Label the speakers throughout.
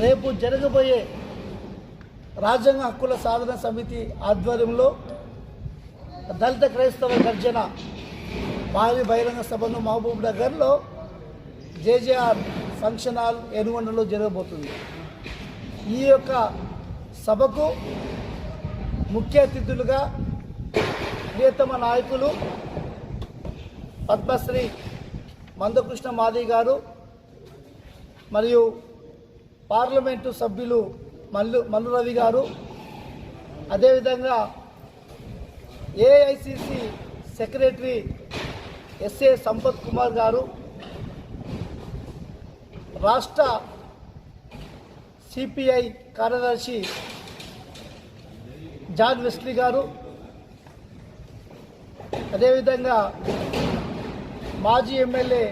Speaker 1: రేపు జరగబోయే రాజ్యాంగ హక్కుల సాధన సమితి ఆధ్వర్యంలో దళిత క్రైస్తవ గర్జన భారీ బహిరంగ సభను మహబూబ్ నగర్లో జేజేఆర్ ఫంక్షన్ హాల్ ఎనుగొండలో జరగబోతుంది. ఈ యొక్క సభకు ముఖ్య అతిథులుగా ప్రియతమ నాయకులు పద్మశ్రీ మందకృష్ణ మాదిగ గారు మరియు పార్లమెంటు సభ్యులు మల్లు రవి గారు, అదేవిధంగా AICC secretary S A Sampath Kumar గారు, రాష్ట్ర సిపిఐ కార్యదర్శి జాన్ వెస్లీ గారు, అదేవిధంగా మాజీ ఎమ్మెల్యే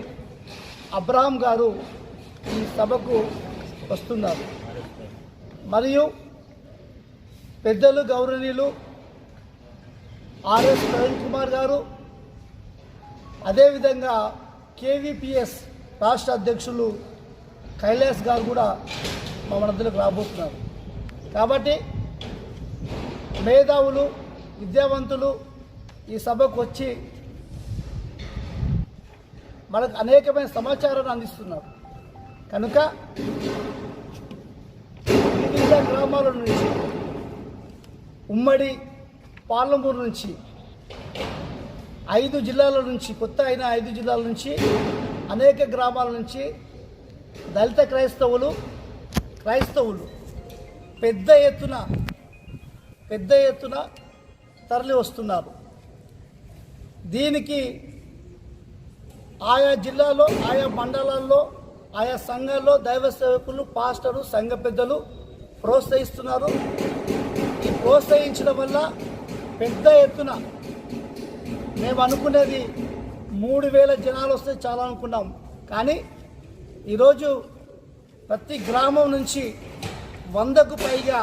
Speaker 1: అబ్రహాం గారు ఈ సభకు వస్తున్నారు. మరియు పెద్దలు గౌరవనీయులు ఆర్ఎస్ ప్రవీణ్ కుమార్ గారు, అదేవిధంగా కేవీపీఎస్ రాష్ట్ర అధ్యక్షులు కైలాస్ గారు కూడా మా మధ్యలోకి రాబోతున్నారు. కాబట్టి మేధావులు, విద్యావంతులు ఈ సభకు వచ్చి మనకు అనేకమైన సమాచారాన్ని అందిస్తున్నారు. కనుక వివిధ గ్రామాల నుంచి, ఉమ్మడి పాలమూరు నుంచి, 5 జిల్లాల నుంచి, కొత్త అయిన 5 జిల్లాల నుంచి, అనేక గ్రామాల నుంచి దళిత క్రైస్తవులు పెద్ద ఎత్తున తరలి వస్తున్నారు. దీనికి ఆయా జిల్లాలో, ఆయా మండలాల్లో, ఆయా సంఘాల్లో దైవ సేవకులు, పాస్టరు, సంఘ పెద్దలు ప్రోత్సహిస్తున్నారు. ఈ ప్రోత్సహించడం వల్ల పెద్ద ఎత్తున మేము అనుకునేది 3000 జనాలు వస్తే చాలా అనుకున్నాం. కానీ ఈరోజు ప్రతి గ్రామం నుంచి 100కు పైగా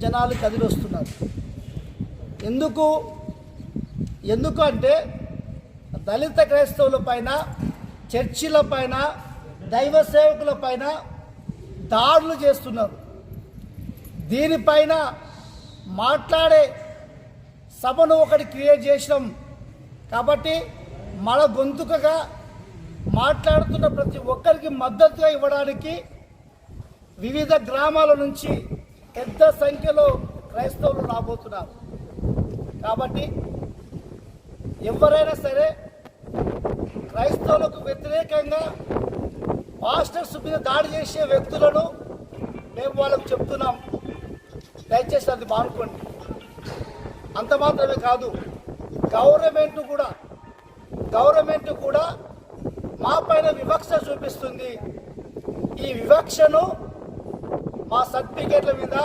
Speaker 1: జనాలు కదిలి వస్తున్నారు. ఎందుకు అంటే దళిత క్రైస్తవుల పైన, చర్చిల పైన, దైవ సేవకుల పైన దాడులు చేస్తున్నారు. దీనిపైన మాట్లాడే సభను ఒకటి క్రియేట్ చేసినాం. కాబట్టి మన గొంతుకగా మాట్లాడుతున్న ప్రతి ఒక్కరికి మద్దతుగా ఇవ్వడానికి వివిధ గ్రామాల నుంచి పెద్ద సంఖ్యలో క్రైస్తవులు రాబోతున్నారు. కాబట్టి ఎవరైనా సరే క్రైస్తవులకు వ్యతిరేకంగా పాస్టర్స్ మీద దాడి చేసే వ్యక్తులను మేము వాళ్ళకు చెప్తున్నాం, దయచేసి అది మానుకోండి. అంత మాత్రమే కాదు, గవర్నమెంట్ కూడా మా పైన వివక్ష చూపిస్తుంది. ఈ వివక్షను మా సర్టిఫికేట్ల మీద,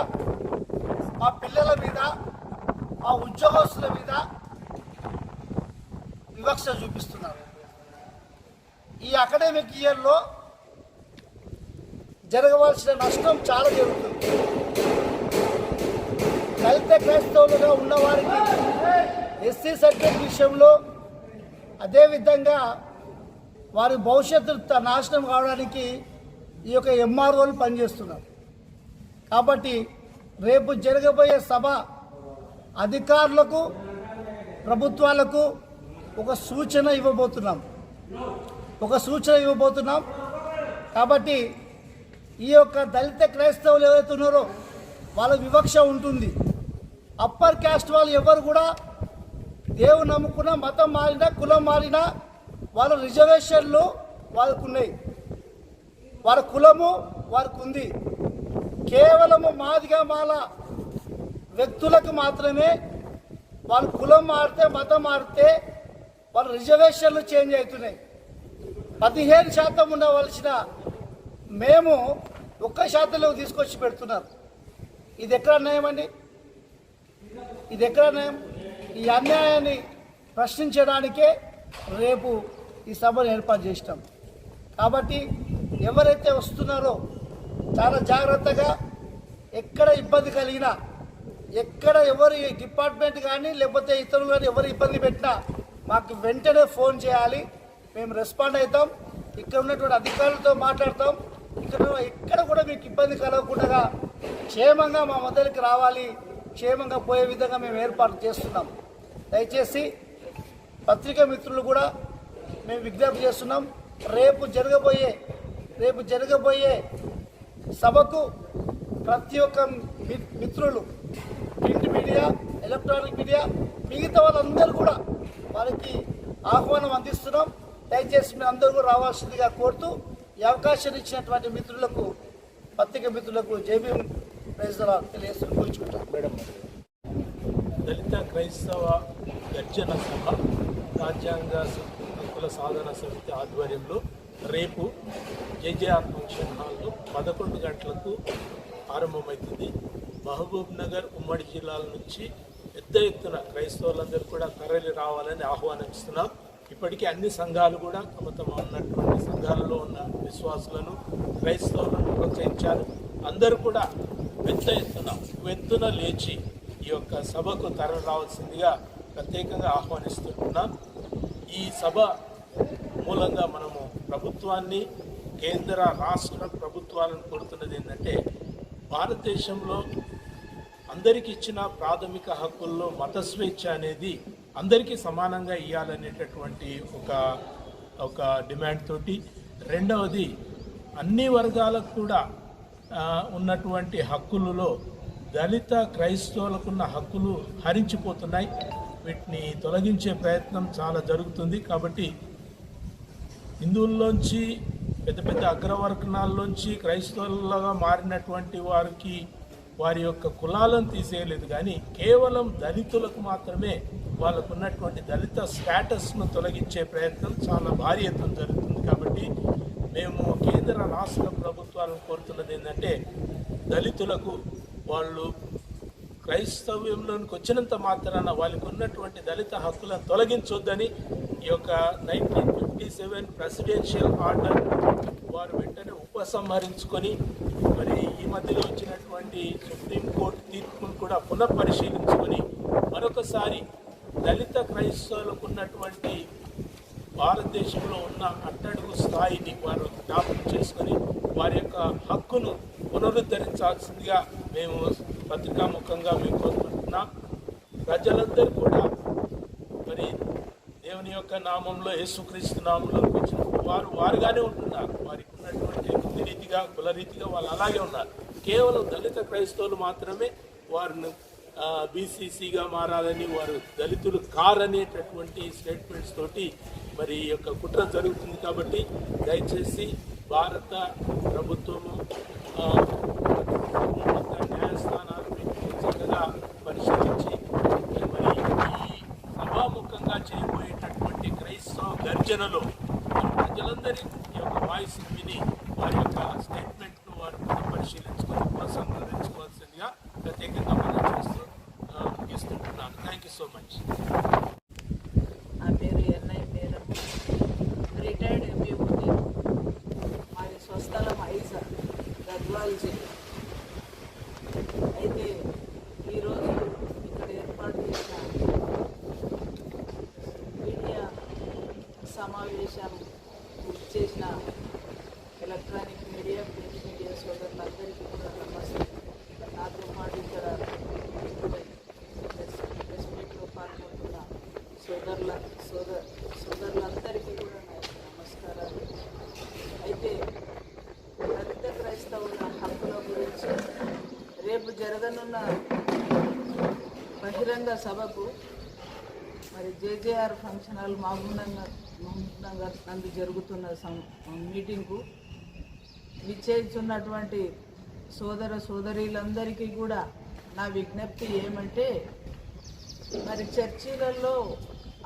Speaker 1: మా పిల్లల మీద, మా ఉద్యోగస్తుల మీద వివక్ష చూపిస్తున్నారు. ఈ అకాడమిక్ ఇయర్లో జరగవలసిన నష్టం చాలా జరుగుతుంది. దళిత క్రైస్తవులుగా ఉన్నవారికి ఎస్సీ సర్టిఫికేట్ విషయంలో, అదేవిధంగా వారి భవిష్యత్తు నాశనం కావడానికి ఈ యొక్క ఎంఆర్ఓలు పనిచేస్తున్నారు. కాబట్టి రేపు జరగబోయే సభ అధికారులకు, ప్రభుత్వాలకు ఒక సూచన ఇవ్వబోతున్నాం. కాబట్టి ఈ యొక్క దళిత క్రైస్తవులు ఎవరైతే ఉన్నారో వాళ్ళ వివక్ష ఉంటుంది. అప్పర్ క్యాస్ట్ వాళ్ళు ఎవరు కూడా దేవుని నమ్ముకున్న, మతం మారినా, కులం మారినా వాళ్ళ రిజర్వేషన్లు వాళ్ళకు ఉన్నాయి. వాళ్ళ కులము వారికి ఉంది. కేవలము మాదిగా మాల వ్యక్తులకు మాత్రమే వాళ్ళ కులం మారితే, మతం మారితే వాళ్ళ రిజర్వేషన్లు చేంజ్ అవుతున్నాయి. 15% ఉండవలసిన మేము 1% తీసుకొచ్చి పెడుతున్నారు. ఇది ఎక్కడ అన్యాయం అండి? ఇది ఎక్కడ అన్యాయం? ఈ అన్యాయాన్ని ప్రశ్నించడానికే రేపు ఈ సభను ఏర్పాటు చేసినాం. కాబట్టి ఎవరైతే వస్తున్నారో చాలా జాగ్రత్తగా, ఎక్కడ ఇబ్బంది కలిగినా, ఎక్కడ ఎవరి డిపార్ట్మెంట్ కానీ లేకపోతే ఇతరులు కానీ ఎవరు ఇబ్బంది పెట్టినా మాకు వెంటనే ఫోన్ చేయాలి. మేము రెస్పాండ్ అవుతాం. ఇక్కడ ఉన్నటువంటి అధికారులతో మాట్లాడతాం. ఇక్కడ కూడా మీకు ఇబ్బంది కలగకుండా క్షేమంగా మా మధ్యలోకి రావాలి, క్షేమంగా పోయే విధంగా మేము ఏర్పాటు చేస్తున్నాం. దయచేసి పత్రికా మిత్రులు కూడా మేము విజ్ఞప్తి చేస్తున్నాం, రేపు జరగబోయే సభకు ప్రతి ఒక్క మిత్రులు, ప్రింట్ మీడియా, ఎలక్ట్రానిక్ మీడియా, మిగతా వాళ్ళందరూ కూడా వారికి ఆహ్వానం అందిస్తున్నాం. దయచేసి మీ అందరూ కూడా రావాల్సిందిగా కోరుతూ ఈ అవకాశం ఇచ్చినటువంటి మిత్రులకు, పత్రిక మిత్రులకు జేబీ ప్రైజులు తెలియజేస్తూ కూర్చుంటాం. మేడం,
Speaker 2: దళిత క్రైస్తవ గర్జన సభ రాజ్యాంగ హక్కుల సాధన సమితి ఆధ్వర్యంలో రేపు జేజేఆర్ ఫంక్షన్ హాల్లో 11 గంటలకు ఆరంభమవుతుంది. మహబూబ్ నగర్ ఉమ్మడి జిల్లాల నుంచి పెద్ద ఎత్తున క్రైస్తవులందరూ కూడా తరలి రావాలని ఆహ్వానిస్తున్నాం. ఇప్పటికీ అన్ని సంఘాలు కూడా తమ ఉన్నటువంటి సంఘాలలో ఉన్న విశ్వాసులను, క్రైస్తవులను ప్రోత్సహించారు. అందరూ కూడా పెద్ద ఎత్తున లేచి ఈ యొక్క సభకు తరలి రావాల్సిందిగా ప్రత్యేకంగా ఆహ్వానిస్తున్నాం. ఈ సభ మూలంగా మనము ప్రభుత్వాన్ని, కేంద్ర రాష్ట్ర ప్రభుత్వాలను కోరుతున్నది ఏంటంటే, భారతదేశంలో అందరికీ ఇచ్చిన ప్రాథమిక హక్కుల్లో మత స్వేచ్ఛ అనేది అందరికీ సమానంగా ఇవ్వాలనేటటువంటి ఒక డిమాండ్ తోటి, రెండవది అన్ని వర్గాలకు కూడా ఉన్నటువంటి హక్కులలో దళిత క్రైస్తవులకున్న హక్కులు హరించిపోతున్నాయి. వీటిని తొలగించే ప్రయత్నం చాలా జరుగుతుంది. కాబట్టి హిందువుల్లోంచి, పెద్ద పెద్ద అగ్రవర్ణాల్లోంచి క్రైస్తవులుగా మారినటువంటి వారికి వారి యొక్క కులాలను తీసేయలేదు, కానీ కేవలం దళితులకు మాత్రమే వాళ్ళకు ఉన్నటువంటి దళిత స్టేటస్ను తొలగించే ప్రయత్నం చాలా భారీ ఎత్తున జరుగుతుంది. కాబట్టి మేము కేంద్ర రాష్ట్ర ప్రభుత్వాలను కోరుతున్నది ఏంటంటే, దళితులకు వాళ్ళు క్రైస్తవ్యంలోనికి వచ్చినంత మాత్రాన వాళ్ళకు ఉన్నటువంటి దళిత హక్కులను తొలగించొద్దని ఈ యొక్క 1957 ప్రెసిడెన్షియల్ ఆర్డర్ వారు వెంటనే ఉపసంహరించుకొని, మరి ఈ మధ్యలో వచ్చినటువంటి సుప్రీంకోర్టు తీర్పును కూడా పునఃపరిశీలించుకొని మరొకసారి దళిత క్రైస్తవులకు ఉన్నటువంటి భారతదేశంలో ఉన్న అట్టడుగు స్థాయిని వారు జ్ఞాపకం చేసుకొని వారి యొక్క హక్కును పునరుద్ధరించాల్సిందిగా మేము పత్రికాముఖంగా మేము కోరుకుంటున్నాం. ప్రజలందరూ కూడా మరి దేవుని యొక్క నామంలో, యేసుక్రీస్తు నామంలో వచ్చిన వారుగానే ఉంటున్నారు. వారికి ఉన్నటువంటి బుద్ధి రీతిగా, కుల రీతిగా వాళ్ళు అలాగే ఉన్నారు. కేవలం దళిత క్రైస్తవులు మాత్రమే వారిని బీసీసీగా మారాలని, వారు దళితులు కారనేటటువంటి స్టేట్మెంట్స్ తోటి మరి ఈ యొక్క కుట్ర జరుగుతుంది. కాబట్టి దయచేసి భారత ప్రభుత్వము న్యాయస్థానాలు చక్కగా పరిశీలించి మరి ఈ సభాముఖంగా చేయబోయేటటువంటి క్రైస్తవ గర్జనలో ప్రజలందరి యొక్క వాయిస్ విని వారి యొక్క స్టేట్మెంట్ను వారు పరిశీలించుకొని ఉపసంహరించుకోవాల్సిందిగా ప్రత్యేకంగా మనం చేస్తూ ముగిస్తుంటున్నాను. Thank you so much.
Speaker 3: నా పేరు ఎన్ఐ మేరం, రిటైర్డ్ ఎంబీఓటీ. మాది స్వస్థలం ఐజా, గద్వాల్ జిల్లా. అయితే ఈరోజు ఇక్కడ ఏర్పాటు చేసిన మీడియా సమావేశం చేసిన ఎలక్ట్రానిక్ మీడియా, ప్రింట్ మీడియా సోదరులందరికీ కూడా నమస్తే. నాతో పాటు ఇక్కడ ప్రెస్ మీట్లో పాల్గొంటున్న సోదరులందరికీ కూడా నా యొక్క నమస్కారాలు. అయితే దళిత క్రైస్తవుల హక్కుల గురించి రేపు జరగనున్న బహిరంగ సభకు మరి JJR function hall Mahabub Nagar నందు జరుగుతున్న మీటింగ్కు విచ్చేస్తున్నటువంటి సోదరీలందరికీ కూడా నా విజ్ఞప్తి ఏమంటే, మరి చర్చిలలో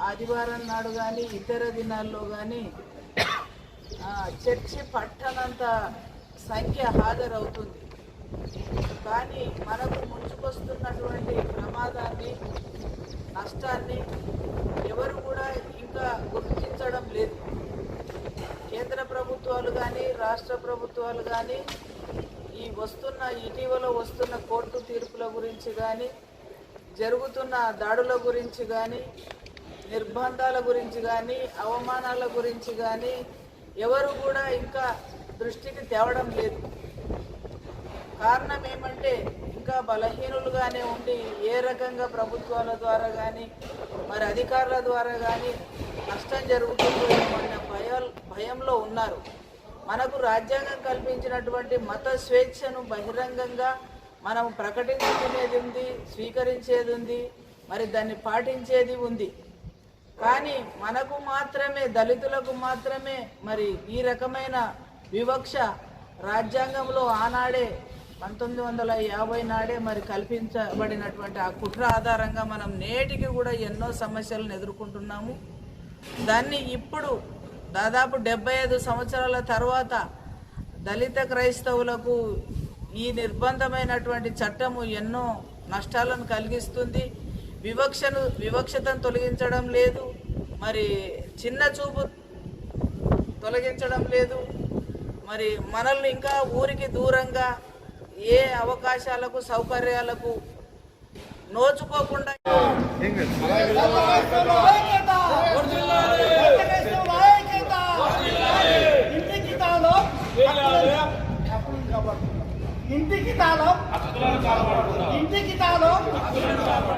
Speaker 3: ఆదివారం నాడు కానీ ఇతర దినాల్లో కానీ చర్చి పట్టనంత సంఖ్య హాజరవుతుంది. కానీ మనకు ముంచుకొస్తున్నటువంటి ప్రమాదాన్ని, నష్టాన్ని ఎవరు కూడా ఇంకా గుర్తించడం లేదు. కేంద్ర ప్రభుత్వాలు కానీ, రాష్ట్ర ప్రభుత్వాలు కానీ ఇటీవల వస్తున్న కోర్టు తీర్పుల గురించి కానీ, జరుగుతున్న దాడుల గురించి కానీ, నిర్బంధాల గురించి కానీ, అవమానాల గురించి కానీ ఎవరు కూడా ఇంకా దృష్టికి తేవడం లేదు. కారణం ఏమంటే ఇంకా బలహీనులుగానే ఉండి ఏ రకంగా ప్రభుత్వాల ద్వారా కానీ మరి అధికారుల ద్వారా కానీ నష్టం జరుగుతుందో అన్న భయంలో ఉన్నారు. మనకు రాజ్యాంగం కల్పించినటువంటి మత స్వేచ్ఛను బహిరంగంగా మనం ప్రకటించుకునేది ఉంది, స్వీకరించేది ఉంది, మరి దాన్ని పాటించేది ఉంది. కానీ మనకు మాత్రమే, దళితులకు మాత్రమే మరి ఈ రకమైన వివక్ష రాజ్యాంగంలో ఆనాడే 1950 నాడే మరి కల్పించబడినటువంటి ఆ కుట్ర ఆధారంగా మనం నేటికి కూడా ఎన్నో సమస్యలను ఎదుర్కొంటున్నాము. దాన్ని ఇప్పుడు దాదాపు 75 సంవత్సరాల తర్వాత దళిత క్రైస్తవులకు ఈ నిర్బంధమైనటువంటి చట్టము ఎన్నో నష్టాలను కలిగిస్తుంది. వివక్షతను తొలగించడం లేదు, మరి చిన్న చూపు తొలగించడం లేదు, మరి మనల్ని ఇంకా ఊరికి దూరంగా ఏ అవకాశాలకు సౌకర్యాలకు నోచుకోకుండా
Speaker 1: ఇంటికి తాళం